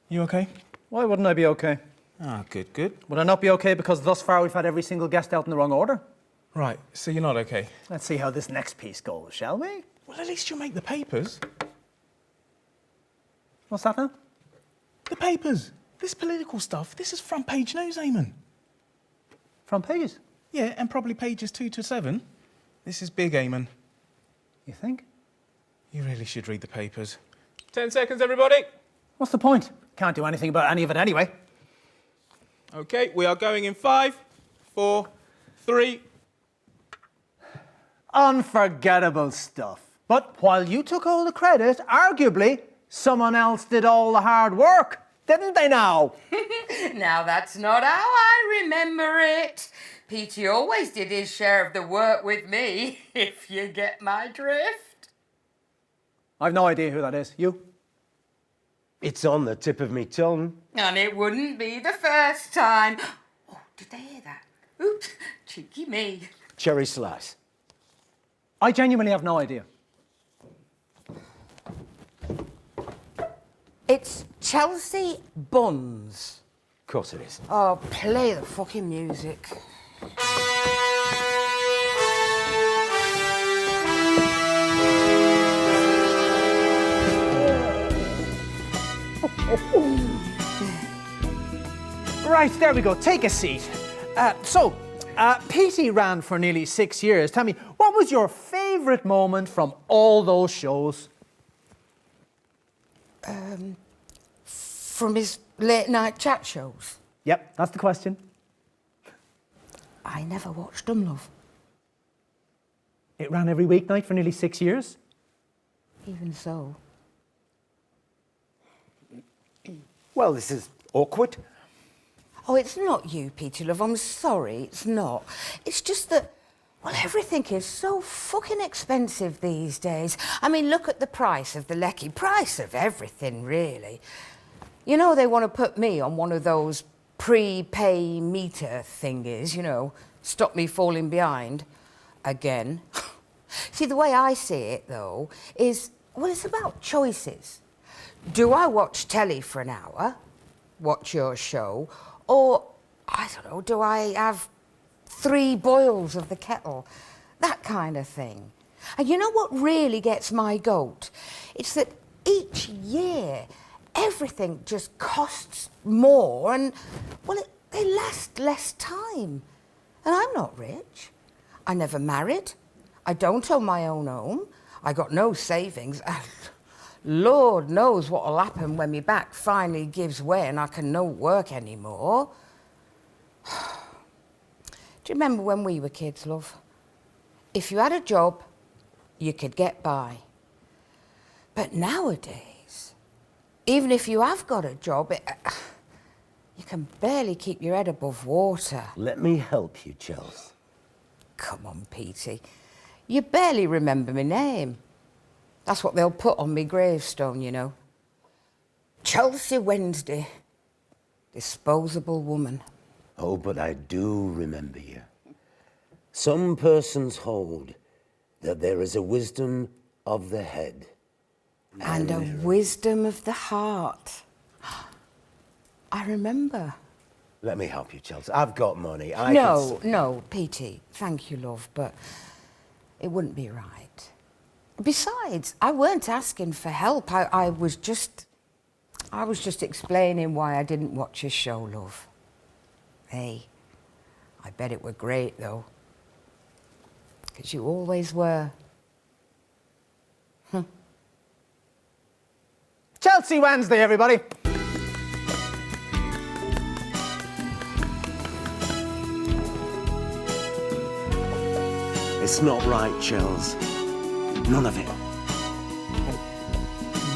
You okay? Why wouldn't I be okay? Ah, good, good. Would I not be okay because thus far we've had every single guest out in the wrong order? Right, so you're not okay? Let's see how this next piece goes, shall we? Well, at least you'll make the papers. What's that now? The papers. This political stuff, this is front page news, Eamon. Front pages? Yeah, and probably pages 2 to 7. This is big, Eamon. You think? You really should read the papers. 10 seconds, everybody. What's the point? Can't do anything about any of it anyway. Okay, we are going in 5, 4, 3. Unforgettable stuff. But while you took all the credit, arguably, someone else did all the hard work. Didn't they now? Now that's not how I remember it. Petey always did his share of the work with me, if you get my drift. I've no idea who that is. You? It's on the tip of me tongue. And it wouldn't be the first time. Oh, did they hear that? Oops, cheeky me. Cherry slice. I genuinely have no idea. It's Chelsea Buns. Of course it is. Oh, play the fucking music. Right, there we go. Take a seat. Petey ran for nearly 6 years. Tell me, what was your favourite moment from all those shows? From his late night chat shows. Yep, that's the question. I never watched them, love. It ran every weeknight for nearly 6 years. Even so. Well, this is awkward. Oh, it's not you, Peter, love. I'm sorry, it's not. It's just that, well, everything is so fucking expensive these days. I mean, look at the price of the lecky, price of everything, really. You know, they want to put me on one of those prepay meter thingies, you know, stop me falling behind again. See, the way I see it, though, is, well, it's about choices. Do I watch telly for an hour, watch your show, or, I don't know, do I have 3 boils of the kettle? That kind of thing. And you know what really gets my goat? It's that each year, everything just costs more and, well, they last less time. And I'm not rich. I never married. I don't own my own home. I got no savings. Lord knows what'll happen when my back finally gives way and I can no work anymore. Do you remember when we were kids, love? If you had a job, you could get by. But nowadays, even if you have got a job, you can barely keep your head above water. Let me help you, Chels. Come on, Petey. You barely remember my name. That's what they'll put on me gravestone, you know. Chelsea Wednesday, disposable woman. Oh, but I do remember you. Some persons hold that there is a wisdom of the head. And a wisdom of the heart. I remember. Let me help you, Chelsea. I've got money. No, Petey, thank you, love, but it wouldn't be right. Besides, I weren't asking for help. I was just explaining why I didn't watch your show, love. Hey, I bet it were great, though. 'Cause you always were. Chelsea Wednesday, everybody. It's not right, Chels. None of it.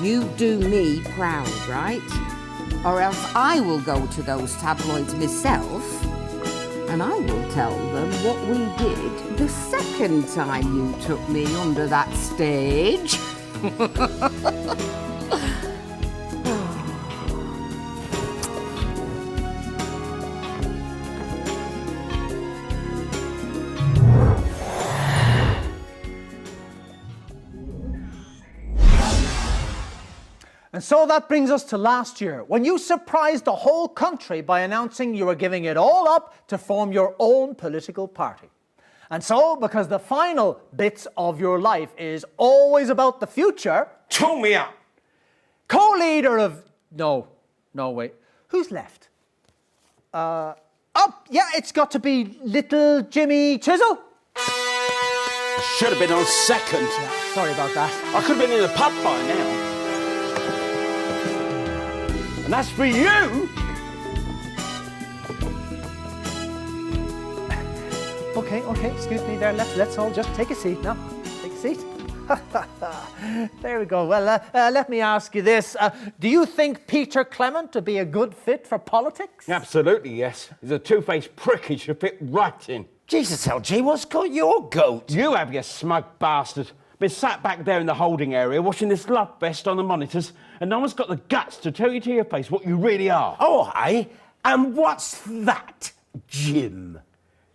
You do me proud, right? Or else I will go to those tabloids myself and I will tell them what we did the second time you took me under that stage. And so that brings us to last year, when you surprised the whole country by announcing you were giving it all up to form your own political party. And so, because the final bits of your life is always about the future... Call me up. Co-leader of... No, wait. Who's left? Yeah, it's got to be little Jimmy Chisel. Should have been on second. Yeah, sorry about that. I could have been in the pub by now. And that's for you. Okay, excuse me there. Let's all just take a seat now. Take a seat. There we go. Well, let me ask you this. Do you think Peter Clement would be a good fit for politics? Absolutely, yes. He's a two-faced prick. He should fit right in. Jesus, LG, what's got your goat? You have, you smug bastard. Been sat back there in the holding area watching this love fest on the monitors, and no one's got the guts to tell you to your face what you really are. Oh, aye? And what's that, Jim?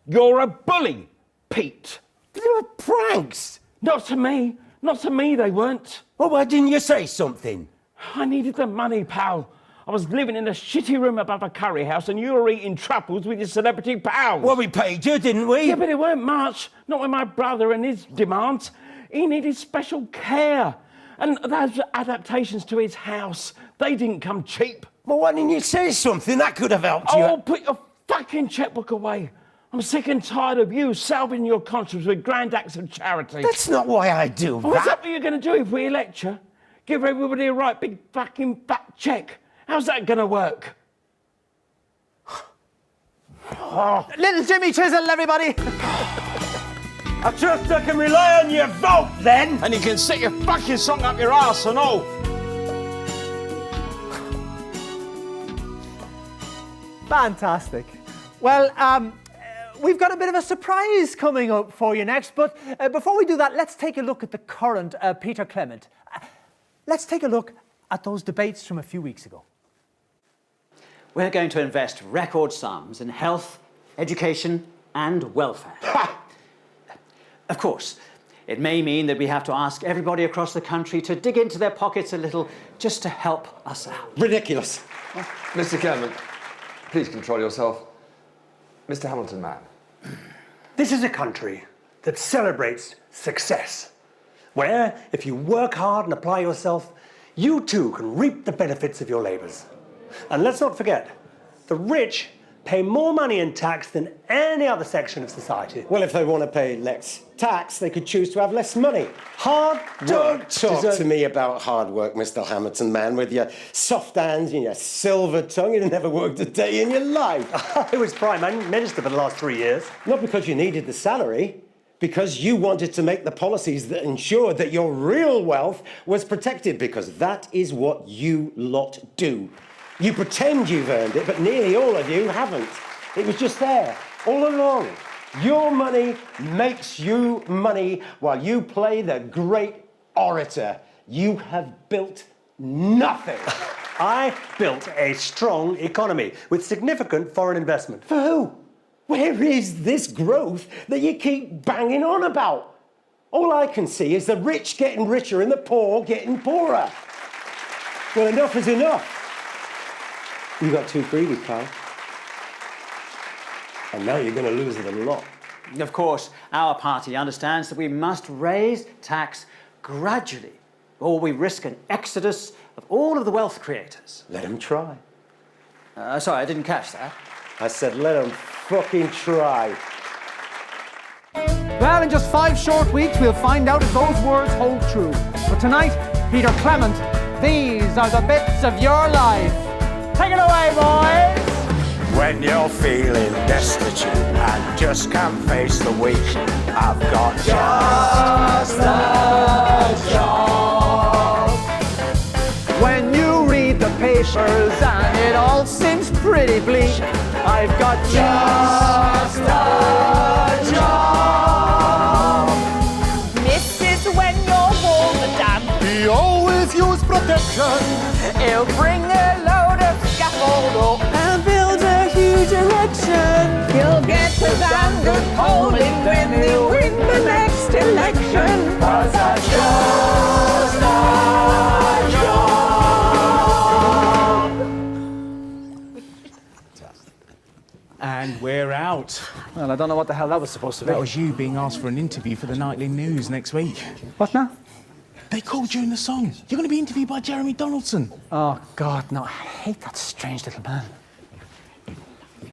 You're a bully, Pete. They were pranks. Not to me. Not to me, they weren't. Well, why didn't you say something? I needed the money, pal. I was living in a shitty room above a curry house and you were eating truffles with your celebrity pals. Well, we paid you, didn't we? Yeah, but it weren't much. Not with my brother and his demands. He needed special care. And those adaptations to his house, they didn't come cheap. Well, why didn't you say something? That could have helped you. Oh, put your fucking checkbook away. I'm sick and tired of you salving your conscience with grand acts of charity. That's not why I do What's that. that you're going to do if we elect you? Give everybody a right big fucking fat cheque. How's that going to work? Little Jimmy Chisel, everybody. I trust I can rely on your vote, then. And you can sit your fucking song up your arse and all. Fantastic. Well, we've got a bit of a surprise coming up for you next, but before we do that, let's take a look at the current Peter Clement. Let's take a look at those debates from a few weeks ago. We're going to invest record sums in health, education, and welfare. Of course, it may mean that we have to ask everybody across the country to dig into their pockets a little just to help us out. Ridiculous. Mr. Clement, please control yourself. Mr. Hamilton, man. This is a country that celebrates success, where if you work hard and apply yourself, you too can reap the benefits of your labours. And let's not forget, the rich pay more money in tax than any other section of society. Well, if they want to pay less tax, they could choose to have less money. Hard Don't work. talk to me about hard work, Mr. Hamilton, man, with your soft hands and your silver tongue. You'd never worked a day in your life. I was Prime Minister for the last 3 years. Not because you needed the salary, because you wanted to make the policies that ensured that your real wealth was protected, because that is what you lot do. You pretend you've earned it, but nearly all of you haven't. It was just there, all along. Your money makes you money while you play the great orator. You have built nothing. I built a strong economy with significant foreign investment. For who? Where is this growth that you keep banging on about? All I can see is the rich getting richer and the poor getting poorer. Well, enough is enough. You got too greedy, pal. And now you're going to lose it a lot. Of course, our party understands that we must raise tax gradually, or we risk an exodus of all of the wealth creators. Let them try. Sorry, I didn't catch that. I said let them fucking try. Well, in just 5 short weeks, we'll find out if those words hold true. But tonight, Peter Clement, these are the bits of your life. Take it away, boys! When you're feeling destitute and just can't face the week, I've got just a job. When you read the papers and it all seems pretty bleak, I've got just a job. Mrs. when your walls are damp, He always use protection. he'll bring a load of scaffold up and build a huge erection. He'll get a damn good polling when they win the next election. 'Cause I just a job. And we're out. Well, I don't know what the hell that was supposed to be. That was you being asked for an interview for the Nightly News next week. What now? They called you in the song. You're going to be interviewed by Jeremy Donaldson. Oh, God, no. I hate that strange little man.